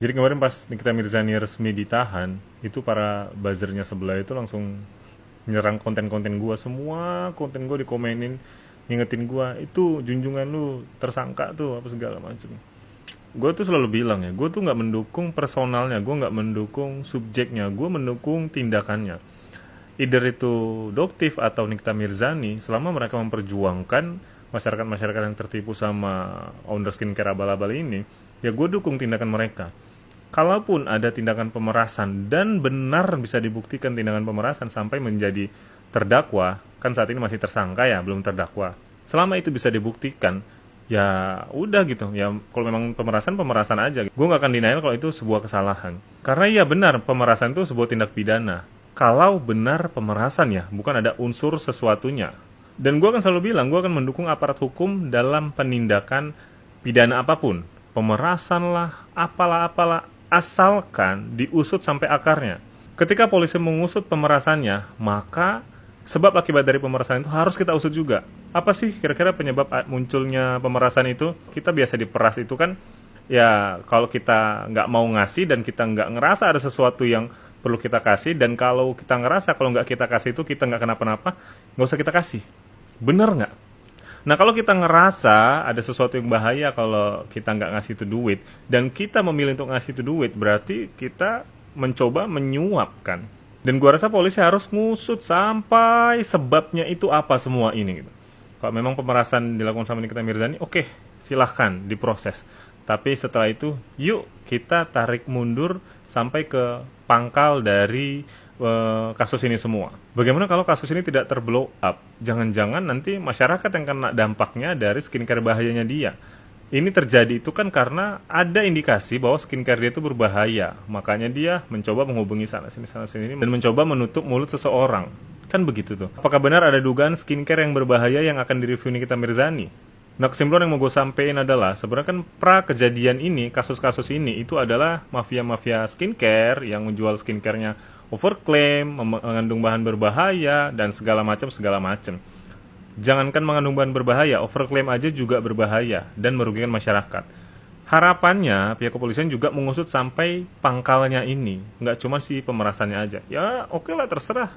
Jadi kemarin pas Nikita Mirzani resmi ditahan, itu para buzzernya sebelah itu langsung nyerang konten-konten gua, semua konten gua dikomenin, ngingetin gua, itu junjungan lu tersangka tuh apa segala macem. Gua tuh selalu bilang ya, gua tuh nggak mendukung personalnya, gua nggak mendukung subjeknya, gua mendukung tindakannya. Either itu Doktif atau Nikita Mirzani, selama mereka memperjuangkan masyarakat-masyarakat yang tertipu sama owner skincare abal-abal ini, ya gue dukung tindakan mereka. Kalaupun ada tindakan pemerasan dan benar bisa dibuktikan tindakan pemerasan sampai menjadi terdakwa, kan saat ini masih tersangka ya, belum terdakwa. Selama itu bisa dibuktikan, ya udah gitu. Ya kalau memang pemerasan, pemerasan aja. Gue nggak akan denial kalau itu sebuah kesalahan. Karena ya benar, pemerasan itu sebuah tindak pidana. Kalau benar pemerasan ya, bukan ada unsur sesuatunya. Dan gue akan selalu bilang, gue akan mendukung aparat hukum dalam penindakan pidana apapun. Pemerasan lah, apalah-apalah, asalkan diusut sampai akarnya. Ketika polisi mengusut pemerasannya, maka sebab akibat dari pemerasan itu harus kita usut juga. Apa sih kira-kira penyebab munculnya pemerasan itu? Kita biasa diperas itu kan, ya kalau kita nggak mau ngasih dan kita nggak ngerasa ada sesuatu yang perlu kita kasih, dan kalau kita ngerasa kalau nggak kita kasih itu kita nggak kenapa-napa, nggak usah kita kasih. Bener nggak? Nah, kalau kita ngerasa ada sesuatu yang bahaya kalau kita nggak ngasih itu duit, dan kita memilih untuk ngasih itu duit, berarti kita mencoba menyuapkan. Dan gua rasa polisi harus ngusut sampai sebabnya itu apa semua ini gitu. Kalau memang pemerasan dilakukan sama Nikita Mirzani, oke, silahkan diproses. Tapi setelah itu, yuk kita tarik mundur sampai ke pangkal dari kasus ini semua. Bagaimana kalau kasus ini tidak terblow up? Jangan-jangan nanti masyarakat yang kena dampaknya dari skincare bahayanya dia. Ini terjadi itu kan karena ada indikasi bahwa skincare dia itu berbahaya. Makanya dia mencoba menghubungi sana sini dan mencoba menutup mulut seseorang. Kan begitu tuh. Apakah benar ada dugaan skincare yang berbahaya yang akan direview Nikita Mirzani? Nah, kesimpulan yang mau gue sampein adalah sebenarnya kan pra kejadian ini, kasus-kasus ini itu adalah mafia-mafia skincare yang menjual skincare-nya overclaim, mengandung bahan berbahaya dan segala macam. Jangankan mengandung bahan berbahaya, overclaim aja juga berbahaya dan merugikan masyarakat. Harapannya pihak kepolisian juga mengusut sampai pangkalnya ini, nggak cuma si pemerasannya aja. Ya oke lah, terserah.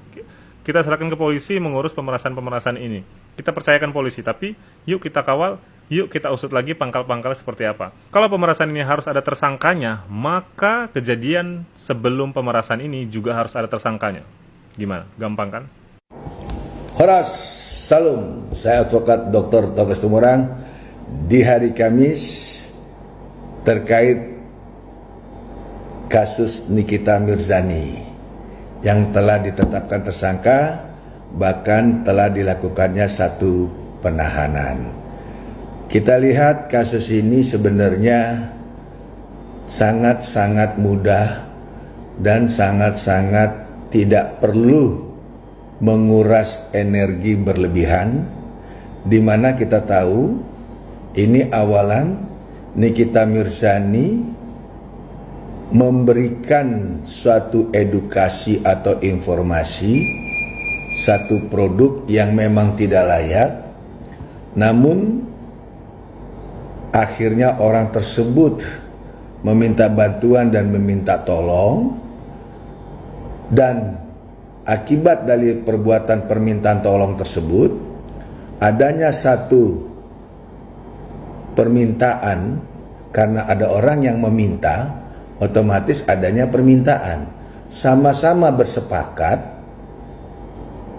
Kita serahkan ke polisi mengurus pemerasan-pemerasan ini. Kita percayakan polisi, tapi yuk kita kawal, yuk kita usut lagi pangkal-pangkal seperti apa. Kalau pemerasan ini harus ada tersangkanya, maka kejadian sebelum pemerasan ini juga harus ada tersangkanya. Gimana? Gampang kan? Horas, salam. Saya advokat Dr. Togas Tumorang di hari Kamis terkait kasus Nikita Mirzani yang telah ditetapkan tersangka, bahkan telah dilakukannya satu penahanan. Kita lihat kasus ini sebenarnya sangat-sangat mudah dan sangat-sangat tidak perlu menguras energi berlebihan, di mana kita tahu ini awalan Nikita Mirzani memberikan suatu edukasi atau informasi satu produk yang memang tidak layak, namun akhirnya orang tersebut meminta bantuan dan meminta tolong, dan akibat dari perbuatan permintaan tolong tersebut adanya satu permintaan, karena ada orang yang meminta, otomatis adanya permintaan. Sama-sama bersepakat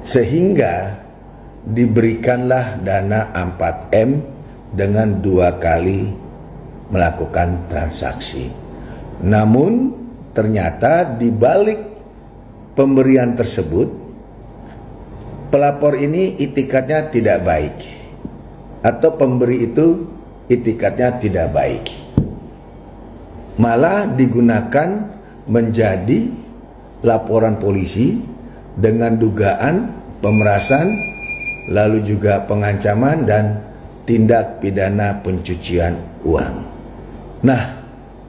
sehingga diberikanlah dana 4M dengan 2 kali melakukan transaksi. Namun ternyata di balik pemberian tersebut, pelapor ini itikadnya tidak baik, atau pemberi itu itikadnya tidak baik, malah digunakan menjadi laporan polisi dengan dugaan pemerasan, lalu juga pengancaman dan tindak pidana pencucian uang. Nah,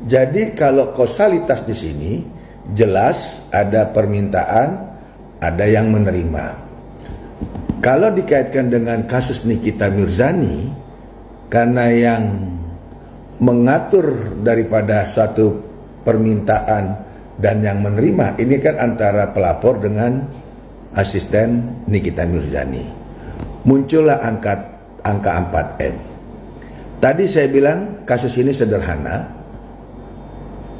jadi kalau kausalitas di sini jelas ada permintaan, ada yang menerima. Kalau dikaitkan dengan kasus Nikita Mirzani, karena yang mengatur daripada suatu permintaan dan yang menerima ini kan antara pelapor dengan asisten Nikita Mirzani. Muncullah angka 4M. Tadi saya bilang kasus ini sederhana.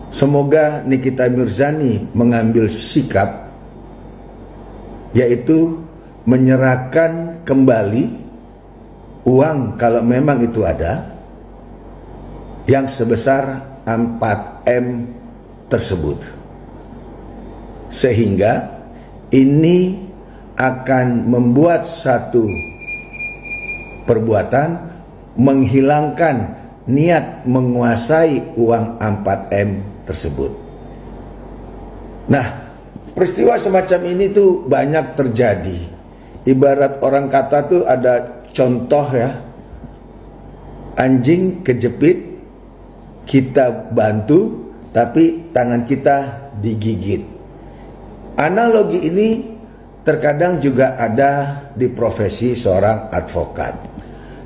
Semoga Nikita Mirzani mengambil sikap, yaitu menyerahkan kembali uang kalau memang itu ada, yang sebesar 4M tersebut. Sehingga ini akan membuat satu perbuatan menghilangkan niat menguasai uang 4M tersebut. Nah, peristiwa semacam ini tuh banyak terjadi. Ibarat orang kata tuh ada contoh ya, anjing kejepit, kita bantu, tapi tangan kita digigit. Analogi ini terkadang juga ada di profesi seorang advokat,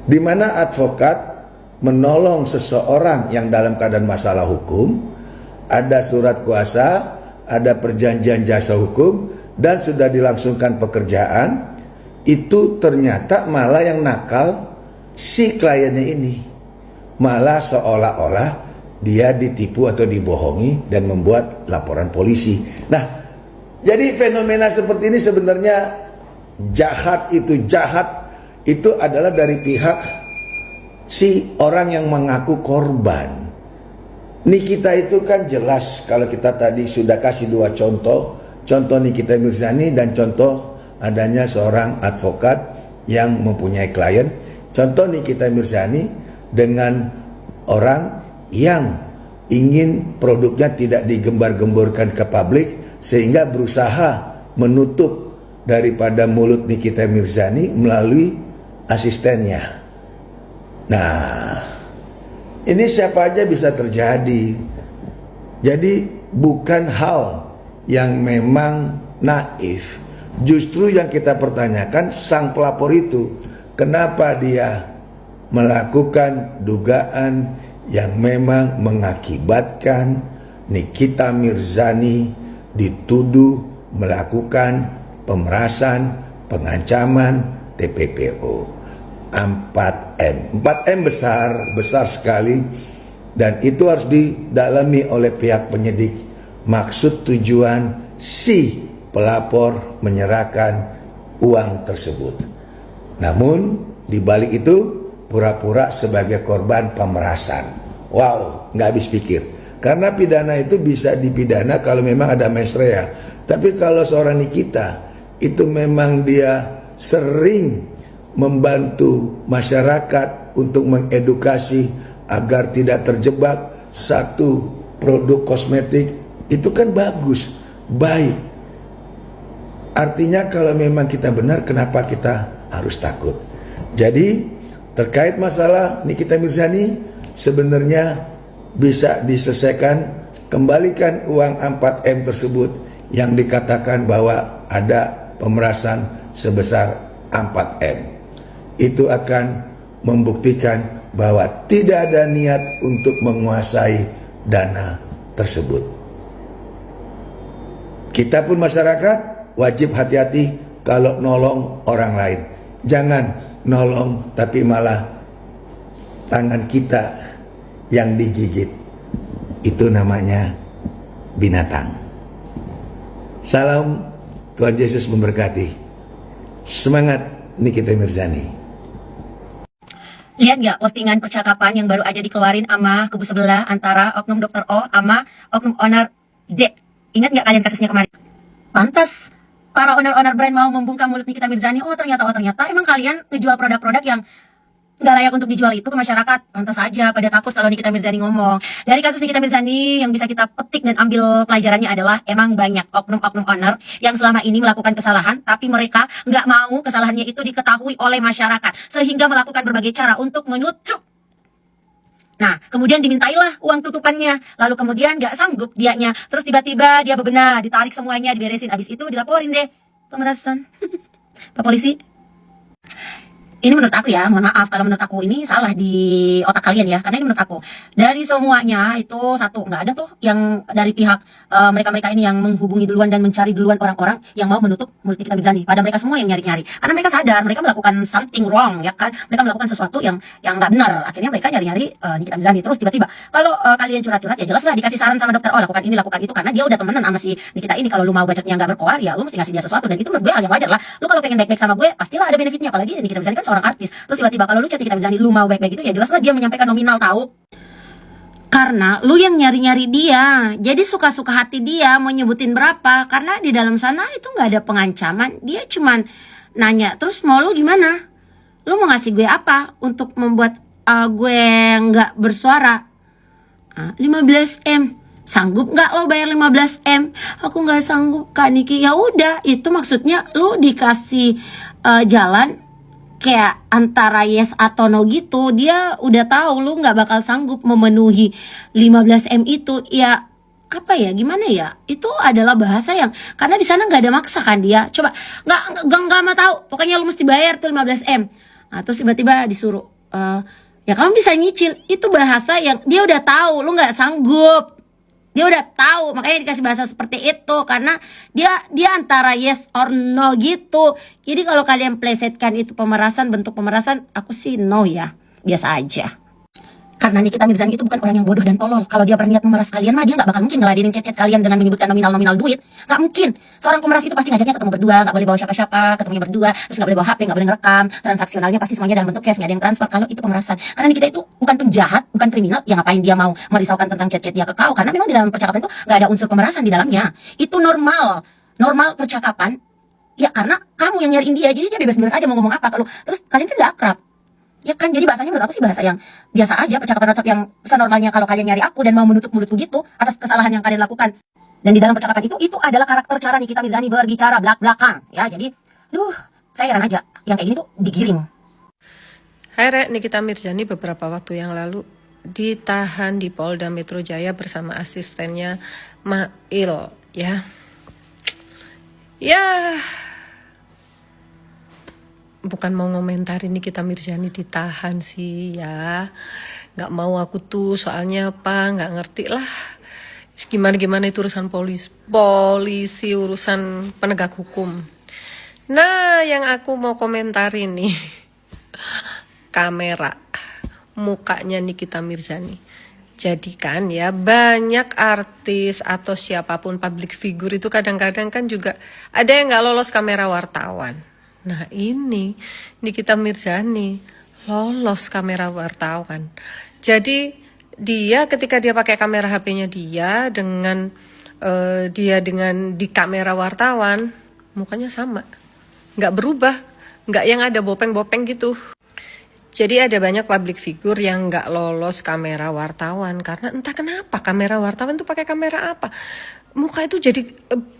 di mana advokat menolong seseorang yang dalam keadaan masalah hukum, ada surat kuasa, ada perjanjian jasa hukum, dan sudah dilangsungkan pekerjaan. Itu ternyata malah yang nakal si kliennya ini, malah seolah-olah dia ditipu atau dibohongi dan membuat laporan polisi. Nah, jadi fenomena seperti ini sebenarnya jahat itu adalah dari pihak si orang yang mengaku korban. Nikita itu kan jelas, kalau kita tadi sudah kasih dua contoh Nikita Mirzani dan contoh adanya seorang advokat yang mempunyai klien. Contoh Nikita Mirzani dengan orang yang ingin produknya tidak digembar-gemborkan ke publik, sehingga berusaha menutup daripada mulut Nikita Mirzani melalui asistennya. Nah, ini siapa aja bisa terjadi. Jadi bukan hal yang memang naif. Justru yang kita pertanyakan sang pelapor itu, kenapa dia melakukan dugaan yang memang mengakibatkan Nikita Mirzani dituduh melakukan pemerasan, pengancaman, TPPO. 4M besar sekali, dan itu harus didalami oleh pihak penyidik. Maksud tujuan si pelapor menyerahkan uang tersebut. Namun di balik itu pura-pura sebagai korban pemerasan. Wow, nggak habis pikir. Karena pidana itu bisa dipidana kalau memang ada mens rea. Tapi kalau seorang Nikita itu memang dia sering membantu masyarakat untuk mengedukasi agar tidak terjebak satu produk kosmetik, itu kan bagus, baik. Artinya kalau memang kita benar, kenapa kita harus takut? Jadi terkait masalah Nikita Mirzani sebenarnya bisa diselesaikan, kembalikan uang 4M tersebut yang dikatakan bahwa ada pemerasan sebesar 4M. Itu akan membuktikan bahwa tidak ada niat untuk menguasai dana tersebut. Kita pun masyarakat wajib hati-hati kalau nolong orang lain. Jangan nolong tapi malah tangan kita yang digigit. Itu namanya binatang. Salam, Tuhan Yesus memberkati. Semangat Nikita Mirzani. Lihat nggak postingan percakapan yang baru aja dikeluarin sama kubu sebelah antara oknum Dr. O sama oknum owner D. Ingat nggak kalian kasusnya kemarin? Pantas para owner-owner brand mau membungkam mulut Nikita Mirzani. Oh ternyata emang kalian ngejual produk-produk yang nggak layak untuk dijual itu ke masyarakat. Pantas aja pada takut kalau Nikita Mirzani ngomong. Dari kasus Nikita Mirzani yang bisa kita petik dan ambil pelajarannya adalah emang banyak oknum-oknum owner yang selama ini melakukan kesalahan, tapi mereka nggak mau kesalahannya itu diketahui oleh masyarakat, sehingga melakukan berbagai cara untuk menutup. Nah, kemudian dimintailah uang tutupannya, lalu kemudian nggak sanggup dianya, terus tiba-tiba dia bebenah, ditarik semuanya, diberesin, abis itu dilaporin deh pemerasan. Pak polisi. Ini menurut aku ya, mohon maaf kalau menurut aku ini salah di otak kalian ya, karena ini menurut aku dari semuanya itu satu, nggak ada tuh yang dari pihak mereka-mereka ini yang menghubungi duluan dan mencari duluan orang-orang yang mau menutup mulut Nikita Mirzani. Pada mereka semua yang nyari-nyari, karena mereka sadar mereka melakukan something wrong ya kan, mereka melakukan sesuatu yang nggak benar. Akhirnya mereka nyari-nyari Nikita Mirzani. Terus tiba-tiba kalau kalian curhat-curhat ya jelas lah dikasih saran sama dokter, oh lakukan ini lakukan itu, karena dia udah temenan sama si Nikita ini. Kalau lu mau bacotnya nggak berkoar ya lu mesti ngasih dia sesuatu, dan itu menurut gue hal yang wajar lah. Lu kalau pengen baik-baik sama gue pastilah ada benefitnya, apalagi Nikita Mirzani kan seorang artis. Terus tiba-tiba kalau lu chat Nikita Mirzani lu mau baik-baik itu ya jelaslah dia menyampaikan nominal tahu. Karena lu yang nyari-nyari dia, jadi suka-suka hati dia mau nyebutin berapa, karena di dalam sana itu nggak ada pengancaman, dia cuman nanya, terus mau lu gimana? Lu mau ngasih gue apa untuk membuat gue nggak bersuara? 15M, sanggup nggak lo bayar 15M? Aku nggak sanggup Kak Niki. Ya udah, itu maksudnya lu dikasih jalan kayak antara yes atau no gitu. Dia udah tahu lu nggak bakal sanggup memenuhi 15M itu. Ya apa ya, gimana ya, itu adalah bahasa yang, karena di sana nggak ada maksa kan dia. Coba nggak mau tahu, pokoknya lu mesti bayar tuh 15M. Nah, terus tiba-tiba disuruh ya kamu bisa nyicil. Itu bahasa yang dia udah tahu lu nggak sanggup. Dia udah tahu, makanya dikasih bahasa seperti itu, karena dia antara yes or no gitu. Jadi kalau kalian plesetkan itu pemerasan, bentuk pemerasan, aku sih no ya, biasa aja. Karena Nikita Mirzani itu bukan orang yang bodoh dan tolol. Kalau dia berniat memeras kalian mah dia nggak bakal mungkin ngeladenin chat-chat kalian dengan menyebutkan nominal-nominal duit. Nggak mungkin. Seorang pemeras itu pasti ngajaknya ketemu berdua, nggak boleh bawa siapa-siapa, ketemunya berdua, terus nggak boleh bawa HP, nggak boleh ngerekam, transaksionalnya pasti semuanya dalam bentuk cash, nggak ada yang transfer. Kalau itu pemerasan. Karena Nikita itu bukan penjahat, bukan kriminal, yang ngapain dia mau merisaukan tentang chat-chat dia ke kau? Karena memang di dalam percakapan itu nggak ada unsur pemerasan di dalamnya. Itu normal percakapan. Ya karena kamu yang nyariin dia, jadi dia bebas-bebas aja mau ngomong apa. Kalau terus kalian kan nggak akrab. Ya kan, jadi bahasanya menurut aku sih bahasa yang biasa aja, percakapan WhatsApp yang senormalnya kalau kalian nyari aku dan mau menutup mulutku gitu atas kesalahan yang kalian lakukan. Dan di dalam percakapan itu adalah karakter cara Nikita Mirzani berbicara belak-belakan. Ya, jadi, saya heran aja yang kayak gini tuh digiring. Hai Rek, Nikita Mirzani beberapa waktu yang lalu ditahan di Polda Metro Jaya bersama asistennya Mail, ya. Bukan mau ngomentarin Nikita Mirzani ditahan sih ya, nggak mau aku tuh, soalnya apa, nggak ngerti lah gimana itu urusan polisi, urusan penegak hukum. Nah, yang aku mau komentarin nih kamera mukanya Nikita Mirzani. Jadi kan ya, banyak artis atau siapapun public figure itu kadang-kadang kan juga ada yang nggak lolos kamera wartawan. Nah ini Nikita Mirzani lolos kamera wartawan. Jadi dia ketika dia pakai kamera HP-nya dia dengan di kamera wartawan, mukanya sama, nggak berubah, nggak yang ada bopeng-bopeng gitu. Jadi ada banyak public figure yang nggak lolos kamera wartawan karena entah kenapa kamera wartawan tuh pakai kamera apa. Muka itu jadi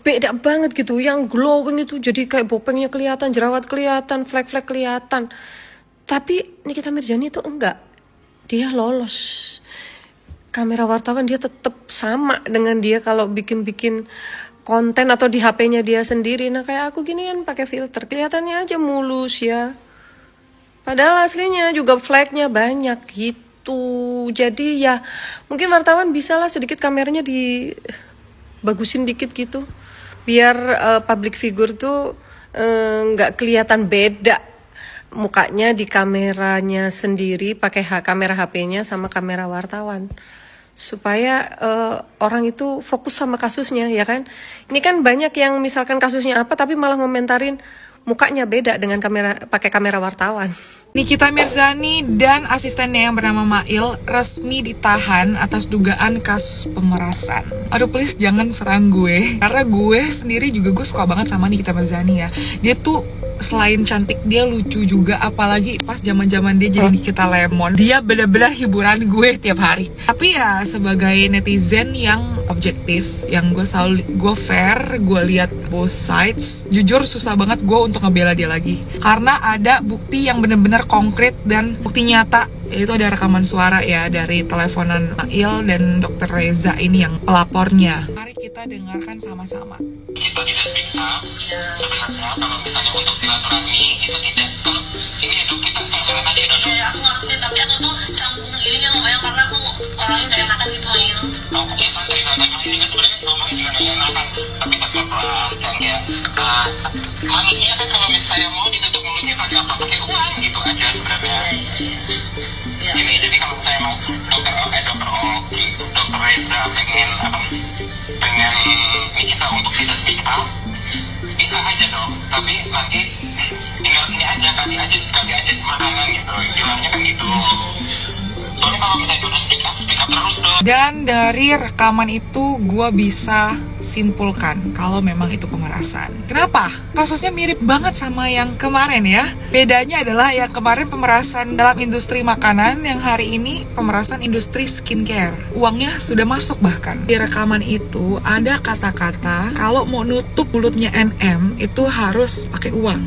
beda banget gitu, yang glowing itu jadi kayak bopengnya kelihatan, jerawat kelihatan, flek-flek kelihatan. Tapi Nikita Mirzani itu enggak, dia lolos kamera wartawan, dia tetap sama dengan dia kalau bikin konten atau di HP-nya dia sendiri. Nah kayak aku gini kan pakai filter, kelihatannya aja mulus ya, padahal aslinya juga fleknya banyak gitu. Jadi ya mungkin wartawan bisalah sedikit kameranya bagusin dikit gitu, biar public figure tuh nggak kelihatan beda mukanya di kameranya sendiri, pakai kamera HP-nya sama kamera wartawan, supaya orang itu fokus sama kasusnya ya kan. Ini kan banyak yang misalkan kasusnya apa tapi malah ngomentarin mukanya beda dengan pakai kamera wartawan. Nikita Mirzani dan asistennya yang bernama Mail resmi ditahan atas dugaan kasus pemerasan. Aduh please jangan serang gue, karena gue sendiri juga gue suka banget sama Nikita Mirzani ya. Dia tuh selain cantik dia lucu juga, apalagi pas zaman-zaman dia jadi Nikita Lemon. Dia benar-benar hiburan gue tiap hari. Tapi ya sebagai netizen yang objektif, yang gue fair, gue lihat both sides. Jujur susah banget gue untuk ngebela dia lagi, karena ada bukti yang benar-benar konkret dan bukti nyata, yaitu ada rekaman suara ya dari teleponan Mail dan Dr. Reza ini yang pelapornya. Mari kita kita dengarkan sama-sama. Kita tidak speak up sebenarnya kalau misalnya untuk silaturahmi itu tidak, kalau ini ya dok, kita kalau tadi ya dok, Aku ngerti, tapi aku tuh canggung ininya lumayan karena aku orangnya gak enakan gitu main. oh ya santai ini juga sebenarnya ngomongnya juga nggak enakan, tapi tetap lah kan ya, manusia kan kalau misalnya mau ditutup mulutnya pakai apa, pakai uang gitu aja sebenarnya. Jadi kalau saya mau dokter Reza pengen ini kita untuk tidak speak up, bisa aja dong, tapi nanti tinggal ini aja, kasih aja makanan gitu, istilahnya kan gitu. Soalnya kalau misalnya udah speak up terus dong. Dan dari rekaman itu gue bisa simpulkan kalau memang itu pemerasan. Kenapa? Kasusnya mirip banget sama yang kemarin ya. Bedanya adalah yang kemarin pemerasan dalam industri makanan, yang hari ini pemerasan industri skincare. Uangnya sudah masuk bahkan. Di rekaman itu ada kata-kata kalau mau nutup mulutnya NM itu harus pakai uang.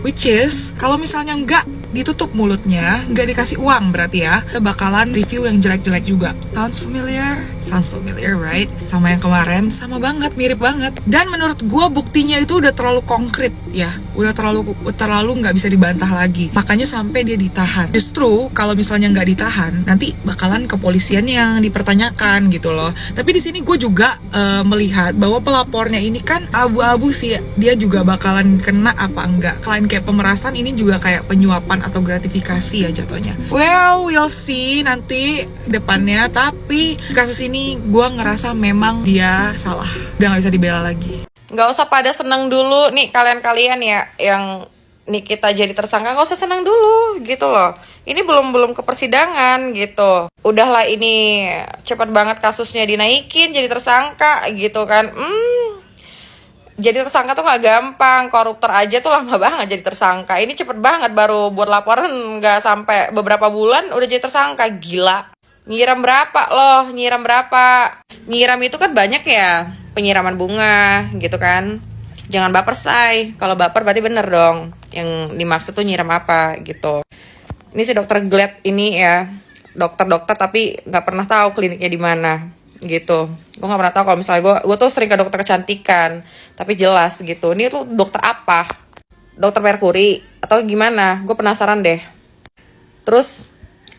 Which is, kalau misalnya nggak ditutup mulutnya, nggak dikasih uang berarti ya, kita bakalan review yang jelek-jelek juga. Sounds familiar? Sounds familiar, right? Sama yang kemarin, sama banget, mirip banget. Dan menurut gue buktinya itu udah terlalu konkret ya, udah terlalu nggak bisa dibantah lagi. Makanya sampai dia ditahan. Justru kalau misalnya nggak ditahan, nanti bakalan kepolisian yang dipertanyakan gitu loh. Tapi di sini gue juga melihat bahwa pelapornya ini kan abu-abu sih, dia juga bakalan kena apa enggak. Klien kayak pemerasan ini juga kayak penyuapan atau gratifikasi ya jatuhnya. Well, we'll see nanti depannya. Tapi kasus ini gue ngerasa memang dia salah, udah nggak bisa dibela lagi. Nggak usah pada seneng dulu nih kalian ya yang nih kita jadi tersangka, nggak usah seneng dulu gitu loh. Ini belum ke persidangan gitu. Udahlah ini cepat banget kasusnya dinaikin jadi tersangka gitu kan. Jadi tersangka tuh nggak gampang, koruptor aja tuh lama banget jadi tersangka. Ini cepet banget, baru buat laporan nggak sampai beberapa bulan udah jadi tersangka, gila. Nyiram berapa loh, nyiram berapa? Nyiram itu kan banyak ya, penyiraman bunga gitu kan. Jangan baper say, kalau baper berarti bener dong. Yang dimaksud tuh nyiram apa gitu. Ini si dokter Glad ini ya, dokter tapi nggak pernah tahu kliniknya di mana gitu. Gue nggak pernah tahu kalau misalnya gue tuh sering ke dokter kecantikan, tapi jelas gitu. Ini tuh dokter apa? Dokter Merkuri atau gimana? Gue penasaran deh. Terus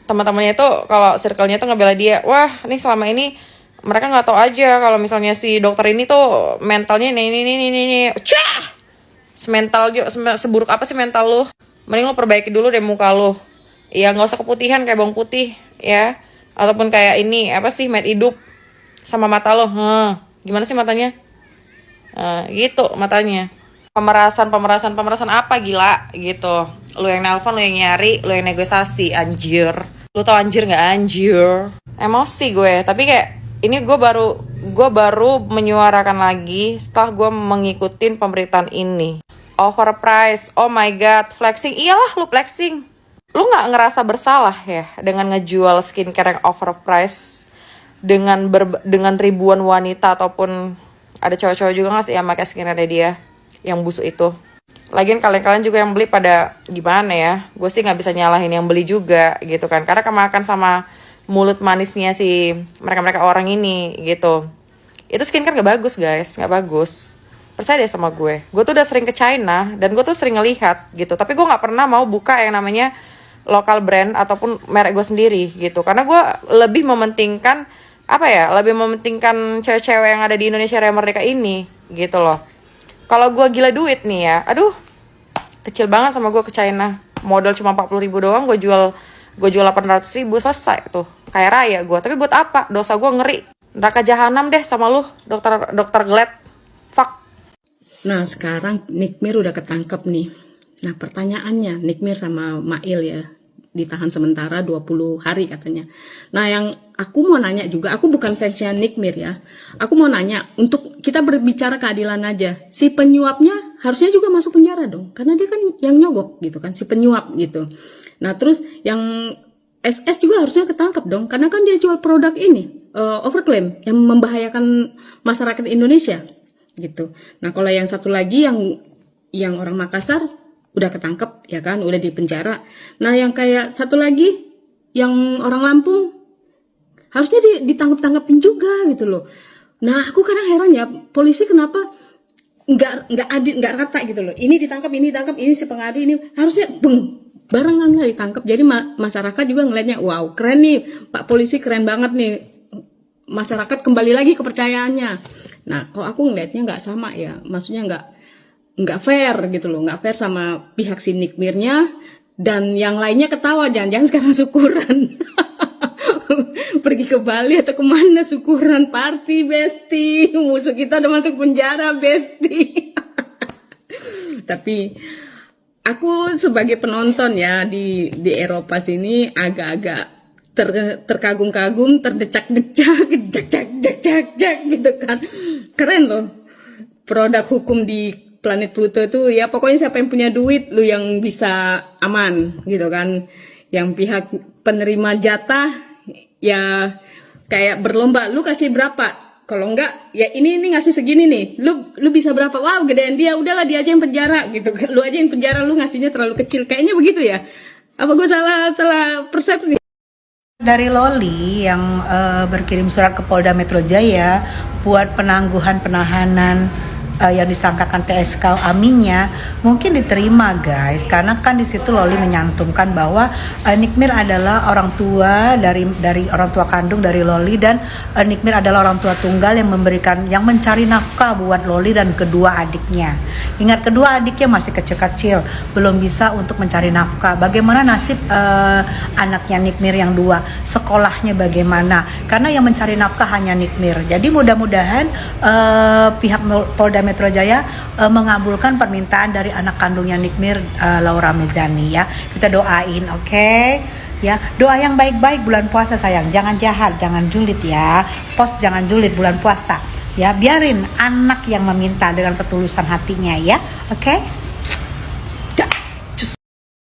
teman-temannya itu kalau circle-nya tuh ngebela dia. Wah, ini selama ini mereka nggak tahu aja kalau misalnya si dokter ini tuh mentalnya ini. Cah! Semental seburuk apa sih mental lu? Mending lu perbaiki dulu deh muka lu. Ya nggak usah keputihan kayak bawang putih ya. Ataupun kayak ini apa sih med hidup. Sama mata lo, gimana sih matanya? Gitu matanya. Pemerasan apa gila gitu. Lu yang nelpon, lu yang nyari, lu yang negosiasi, anjir. Lu tau anjir nggak anjir? Emosi gue, tapi kayak ini gue baru menyuarakan lagi setelah gue mengikutin pemberitaan ini. Overprice, oh my god, flexing, iyalah lu flexing. Lu nggak ngerasa bersalah ya dengan ngejual skincare yang overprice? Dengan ribuan wanita ataupun ada cowok-cowok juga nggak sih yang pakai skincare dia yang busuk itu. Lagian kalian juga yang beli pada gimana ya? Gue sih nggak bisa nyalahin yang beli juga gitu kan, karena kemakan sama mulut manisnya si mereka orang ini gitu. Itu skincare nggak bagus guys, nggak bagus. Percaya deh sama gue tuh udah sering ke China dan gue tuh sering ngelihat gitu, tapi gue nggak pernah mau buka yang namanya lokal brand ataupun merek gue sendiri gitu, karena gue lebih mementingkan cewek-cewek yang ada di Indonesia Raya Merdeka ini gitu loh. Kalau gue gila duit nih ya, aduh kecil banget sama gue ke China. Modal cuma 40.000 doang, gue jual 800.000 selesai tuh, kayak raya gue. Tapi buat apa? Dosa gue ngeri, neraka jahanam deh sama lu dokter Glad. Fuck. Nah sekarang Nikmir udah ketangkep nih. Nah pertanyaannya, Nikmir sama Mail ya ditahan sementara 20 hari katanya. Nah yang aku mau nanya juga, aku bukan fansnya Nikmir ya. Aku mau nanya, untuk kita berbicara keadilan aja, si penyuapnya harusnya juga masuk penjara dong, karena dia kan yang nyogok gitu kan, si penyuap gitu. Nah terus yang SS juga harusnya ketangkep dong, karena kan dia jual produk ini overclaim yang membahayakan masyarakat Indonesia gitu. Nah kalau yang satu lagi yang orang Makassar udah ketangkep ya kan, udah di penjara. Nah yang kayak satu lagi yang orang Lampung harusnya ditangkap-tangkapin juga gitu loh. Nah, aku kadang heran ya, polisi kenapa nggak adil, nggak rata gitu loh. Ini ditangkap, ini si pengadu, ini harusnya barengan lah ditangkap. Jadi masyarakat juga ngelihatnya, wow keren nih, Pak Polisi keren banget nih. Masyarakat kembali lagi kepercayaannya. Nah, kalau aku ngelihatnya nggak sama ya, maksudnya nggak fair gitu loh, nggak fair sama pihak si Nikmirnya dan yang lainnya ketawa, jangan-jangan sekarang syukuran. Pergi ke Bali atau kemana syukuran, party besti, musuh kita udah masuk penjara besti. Tapi aku sebagai penonton ya di Eropa sini agak-agak terkagum-kagum, terdecak-decak, jak gitu kan. Keren loh. Produk hukum di planet Pluto itu ya pokoknya siapa yang punya duit lu yang bisa aman gitu kan. Yang pihak penerima jatah ya kayak berlomba, lu kasih berapa? Kalau enggak ya ini ngasih segini nih. Lu bisa berapa? Wow, gedean dia, udahlah dia aja yang penjara gitu kan. Lu aja yang penjara, lu ngasihnya terlalu kecil. Kayaknya begitu ya. Apa gue salah persepsi? Dari Loli yang berkirim surat ke Polda Metro Jaya buat penangguhan penahanan yang disangkakan TSK Aminya mungkin diterima guys, karena kan di situ Loli menyantumkan bahwa Nikmir adalah orang tua dari orang tua kandung dari Loli, dan Nikmir adalah orang tua tunggal yang mencari nafkah buat Loli dan kedua adiknya. Ingat, kedua adiknya masih kecil-kecil, belum bisa untuk mencari nafkah. Bagaimana nasib anaknya Nikmir yang dua? Sekolahnya bagaimana? Karena yang mencari nafkah hanya Nikmir. Jadi mudah-mudahan pihak Polda Metro Jaya mengabulkan permintaan dari anak kandungnya Nikmir, Laura Mezani ya. Kita doain, oke? Ya, doa yang baik-baik bulan puasa sayang. Jangan jahat, jangan julid ya. Post jangan julid bulan puasa. Ya, biarin anak yang meminta dengan ketulusan hatinya ya. Oke?